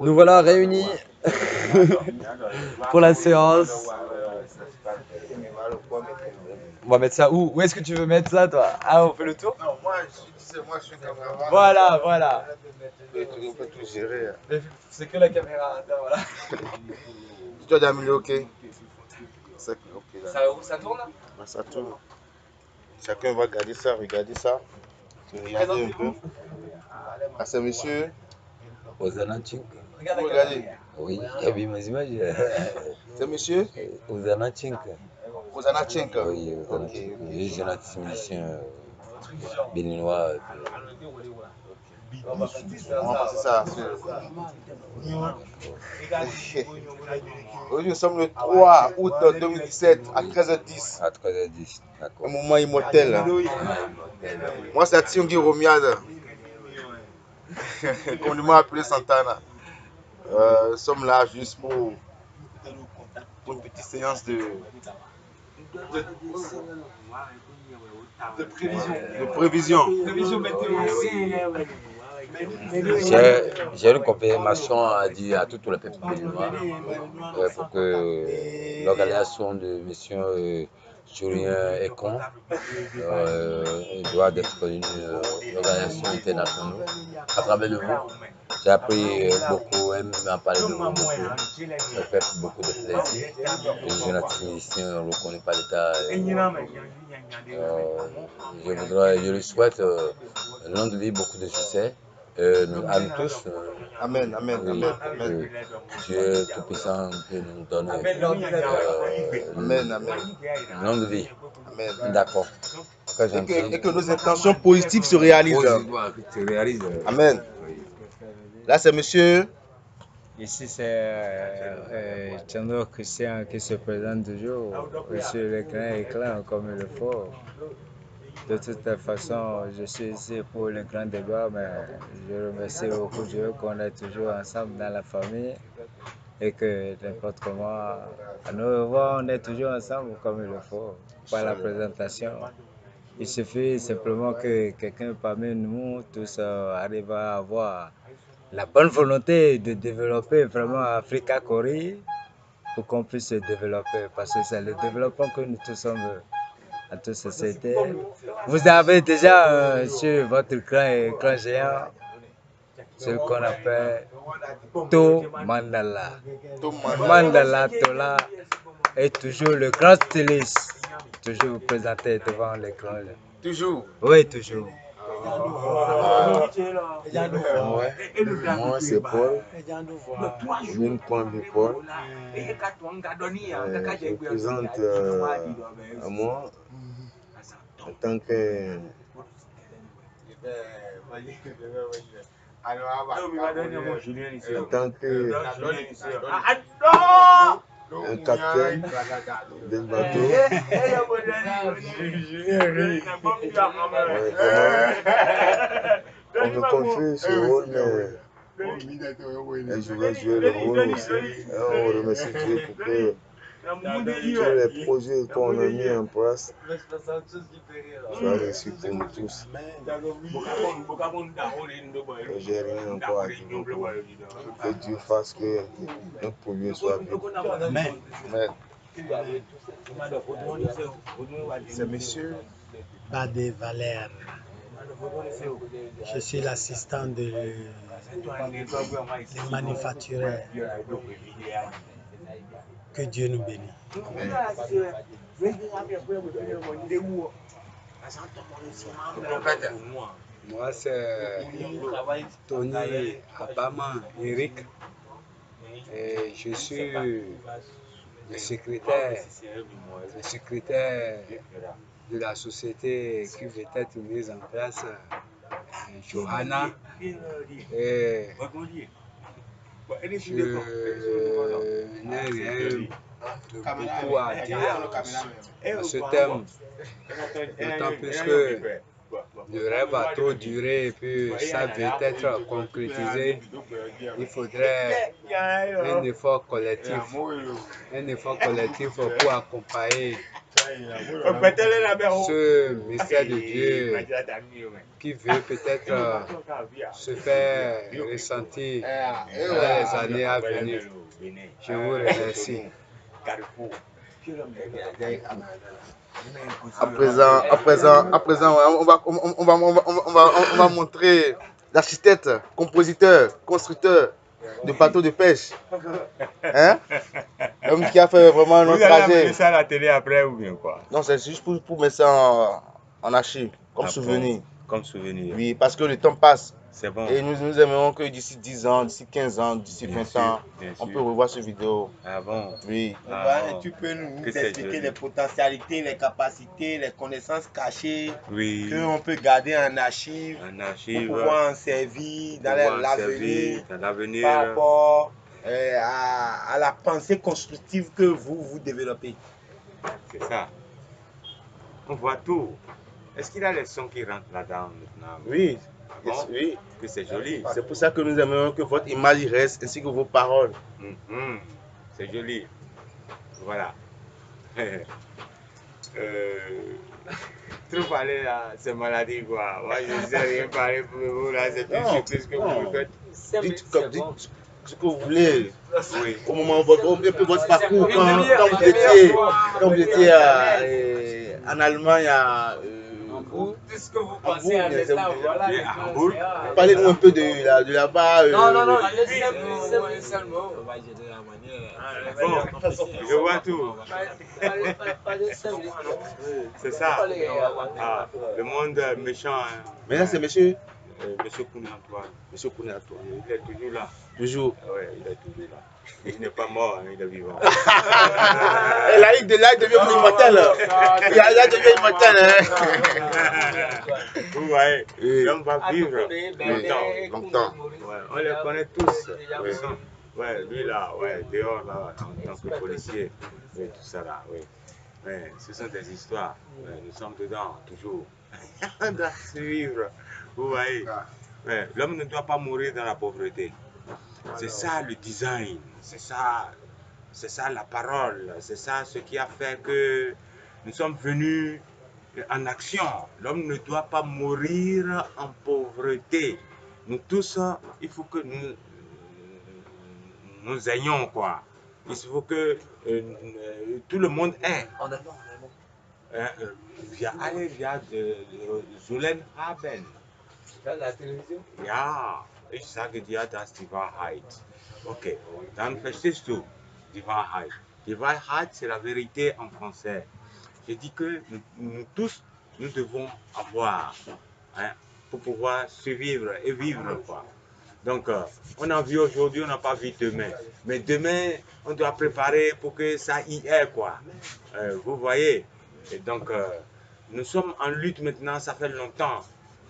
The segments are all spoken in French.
Nous voilà réunis pour la séance. On va mettre ça où? Où est-ce que tu veux mettre ça, toi? Ah, on fait le tour? Non, moi, je suis caméraman. Voilà, voilà. On peut tout gérer. C'est que la caméra, attends, voilà. Tu as déjà mis le OK. Ça tourne? Ça tourne. Chacun va regarder ça, regardez ça. Regardez un peu. Ah, c'est monsieur. Ozana Chink. Regardez. Oui, il y a vu mes images. C'est monsieur Ozana Chink. Osana Chenka. Oui, Ozana Chink. J'ai journaliste musicien béninois. On va passer ça. Aujourd'hui, nous sommes le 3 août 2017 à 13h10. À 13h10, d'accord. Un moment immortel. Moi, c'est Tiongi Romiade. Communément appelé Santana. Nous sommes là juste pour une petite séance de prévision. J'ai une confirmation à dire à tout le peuple béninois pour que l'organisation de M. Julien Ekon doit être une organisation internationale à travers le monde. J'ai appris beaucoup, elle m'a parlé de beaucoup, ça fait beaucoup de plaisir. Les journalistes musiciens, on ne reconnaît pas l'État. Je lui souhaite longue vie, beaucoup de succès. À nous tous. Amen, amen, Oui, amen. Dieu Tout-Puissant peut nous donner Amen, amen. longue vie. Amen. D'accord. Et que nos intentions positives se réalisent. Amen. Là, c'est monsieur. Ici, c'est Chandro Christian qui se présente toujours sur l'écran éclair comme il le faut. De toute façon, je suis ici pour le grand débat, mais je remercie beaucoup Dieu qu'on est toujours ensemble dans la famille et que n'importe comment, à nous revoir, on est toujours ensemble comme il le faut. Par la présentation, il suffit simplement que quelqu'un parmi nous tous arrive à avoir la bonne volonté de développer vraiment Africa Corée pour qu'on puisse se développer, parce que c'est le développement que nous tous sommes en toute société. Vous avez déjà sur votre écran géant ce qu'on appelle To Mandala. Mandala Tola est toujours le grand styliste, toujours présenté devant l'écran. Toujours. Oui, toujours. Moi, c'est Paul. Une pointe de Paul. Je présente à moi en tant que un capitaine d'un bateau. On me confie ce rôle, mais je vais jouer le rôle aussi. Et on remercie Dieu pour que tous les projets qu'on a mis en place soient réussis pour nous tous. J'ai rien encore à dire. Que Dieu fasse que notre projet soit bien. Amen. C'est monsieur Badé Valère. Je suis l'assistant des manufacturiers. Que Dieu nous bénisse. Moi, c'est Tony Abama Eric. Et je suis le secrétaire de la société qui veut être mise en place, Johanna. Et je n'ai rien de beaucoup à dire à ce thème, d'autant plus que le rêve a trop duré et puis ça veut être concrétisé. Il faudrait un effort collectif pour accompagner ce mystère de Dieu qui veut peut-être se faire ressentir dans les années à venir. Je vous remercie. À présent, on va montrer l'architecte, compositeur, constructeur de bateaux de pêche. Hein? L'homme qui a fait vraiment notre trajet. Vous allez ça à la télé après ou bien quoi? Non, c'est juste pour mettre ça en archive, comme souvenir. Comme souvenir. Oui, parce que le temps passe. C'est bon. Et nous aimerions que d'ici 10 ans, d'ici 15 ans, d'ici 20 ans, on peut revoir cette vidéo. Ah bon? Oui. Tu peux nous expliquer les potentialités, les capacités, les connaissances cachées qu'on peut garder en archive, pour pouvoir en servir dans l'avenir par rapport à la pensée constructive que vous développez. C'est ça. On voit tout. Est-ce qu'il y a les sons qui rentrent là-dedans maintenant? Oui. Bon, Oui. que c'est joli. C'est pour ça que nous aimerions que votre image y reste ainsi que vos paroles. C'est joli. Voilà. Trop parler là, c'est maladie quoi. Moi je ne sais rien parler pour vous là, c'est une surprise que vous me faites. Dites ce que vous voulez. Oui. Au moment votre parcours, quand vous étiez en Allemagne, Tout ce que vous pensez à l'instant, voilà. parlez-nous un peu de là-bas. Non, seulement. Bon, je vois tout. C'est ça. Ah, le monde méchant. Hein. Mais là, c'est monsieur Monsieur Kouni-Antoine. Monsieur Kouni-Antoine. Il est toujours là. Toujours. Oui, il est toujours là. Il n'est pas mort, hein, il est vivant. Et là, il devient immortel. Il devient immortel. Vous voyez, l'homme va vivre longtemps. Ouais, on les connaît tous. Ouais, lui là, ouais, dehors là, en tant que policier, tout ça là, oui. Ouais, ce sont des histoires. Ouais, nous sommes dedans, toujours. On doit suivre. Vous voyez, ouais, l'homme ne doit pas mourir dans la pauvreté. C'est ça le design, c'est ça la parole, c'est ça ce qui a fait que nous sommes venus en action. L'homme ne doit pas mourir en pauvreté. Nous tous, il faut que nous ayons quoi. Il faut que tout le monde ait. En allemand. Via Zulen haben. La télévision? Ja, ich sage dir das die Wahrheit. Ok, dann verstehst du die Wahrheit. Die Wahrheit, c'est la vérité en français. Je dis que nous tous, nous devons avoir pour pouvoir survivre et vivre quoi. Donc, on a vu aujourd'hui, on n'a pas vu demain. Mais demain, on doit préparer pour que ça y est quoi. Vous voyez. Et donc, nous sommes en lutte maintenant, ça fait longtemps,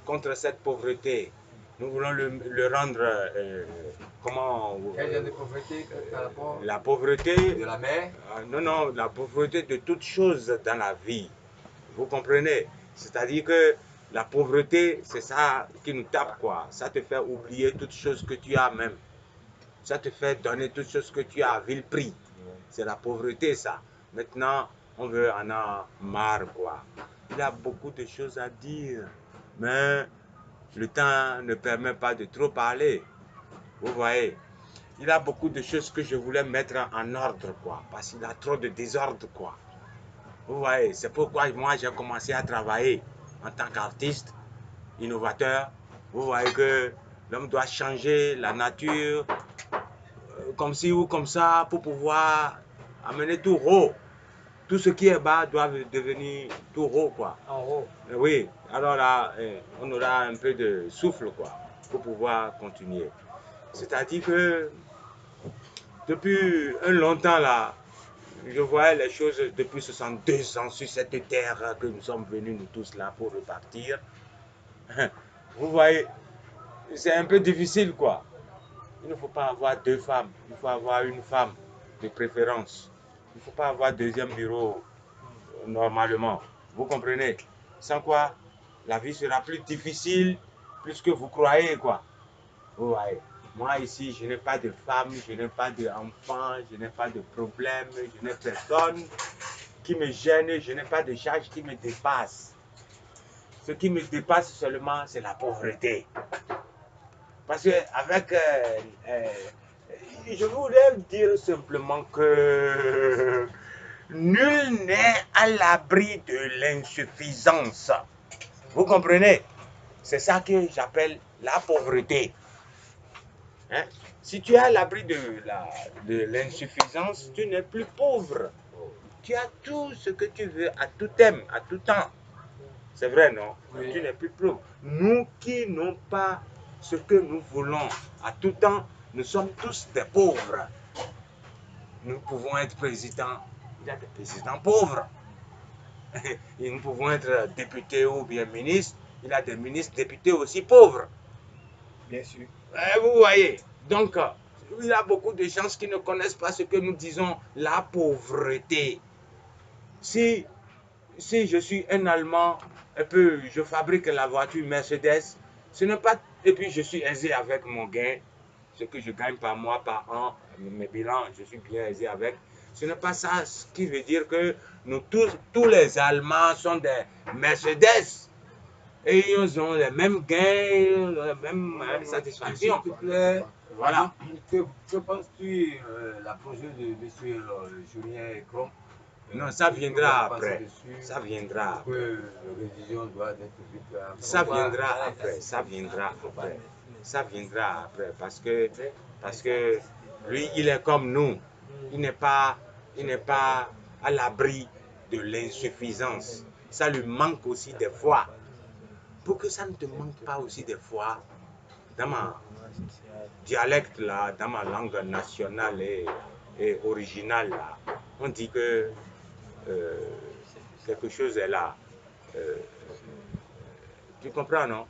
contre cette pauvreté. Nous voulons le rendre, comment... Quel genre de pauvreté par rapport? La pauvreté... De la mer? Non, la pauvreté de toutes choses dans la vie. Vous comprenez? C'est-à-dire que la pauvreté, c'est ça qui nous tape, quoi. Ça te fait oublier toutes choses que tu as même. Ça te fait donner toutes choses que tu as à vil prix. C'est la pauvreté, ça. Maintenant, on en a marre, quoi. Il y a beaucoup de choses à dire, mais le temps ne permet pas de trop parler. Vous voyez, il y a beaucoup de choses que je voulais mettre en ordre, quoi, parce qu'il y a trop de désordre, quoi. Vous voyez, c'est pourquoi moi j'ai commencé à travailler en tant qu'artiste, innovateur. Vous voyez que l'homme doit changer la nature, comme ci ou comme ça, pour pouvoir amener tout haut. Tout ce qui est bas doit devenir tout haut, quoi. En haut. Oui, alors là, on aura un peu de souffle, quoi, pour pouvoir continuer. C'est-à-dire que depuis un longtemps, là, je voyais les choses depuis 62 ans sur cette terre que nous sommes venus, nous tous là, pour repartir. Vous voyez, c'est un peu difficile, quoi. Il ne faut pas avoir deux femmes, il faut avoir une femme de préférence. Il ne faut pas avoir deuxième bureau normalement. Vous comprenez? Sans quoi, la vie sera plus difficile, plus que vous croyez, quoi. Vous voyez? Moi, ici, je n'ai pas de femme, je n'ai pas d'enfant, je n'ai pas de problème, je n'ai personne. qui me gêne, je n'ai pas de charge qui me dépasse. Ce qui me dépasse seulement, c'est la pauvreté. Parce que avec, je voudrais dire simplement que nul n'est à l'abri de l'insuffisance. Vous comprenez? C'est ça que j'appelle la pauvreté. Hein? Si tu es à l'abri de l'insuffisance, tu n'es plus pauvre. Tu as tout ce que tu veux à tout thème, à tout temps. C'est vrai, non? Oui. Tu n'es plus pauvre. Nous qui n'avons pas ce que nous voulons à tout temps, nous sommes tous des pauvres. Nous pouvons être présidents. Il y a des présidents pauvres. Et nous pouvons être députés ou bien ministres. Il y a des ministres députés aussi pauvres. Bien sûr. Vous voyez. Donc, il y a beaucoup de gens qui ne connaissent pas ce que nous disons, la pauvreté. Si je suis un Allemand, je fabrique la voiture Mercedes, ce n'est pas, et puis je suis aisé avec mon gain, ce que je gagne par mois, par an, mes bilans, je suis bien aisé avec. Ce n'est pas ça ce qui veut dire que nous tous les Allemands sont des Mercedes. Et ils ont les mêmes gains, les mêmes satisfactions. S'il te plaît, Voilà. Que penses-tu la projet de M. Julien Ekrom? Non, ça viendra après. Ça viendra après. Révision doit être vite. Ça viendra après. Ça viendra après. Ça viendra après. Parce que lui, il est comme nous. Il n'est pas à l'abri de l'insuffisance. Ça lui manque aussi des fois. Pour que ça ne te manque pas aussi des fois, dans ma dialecte là, dans ma langue nationale et originale là, on dit que quelque chose est là. Tu comprends, non?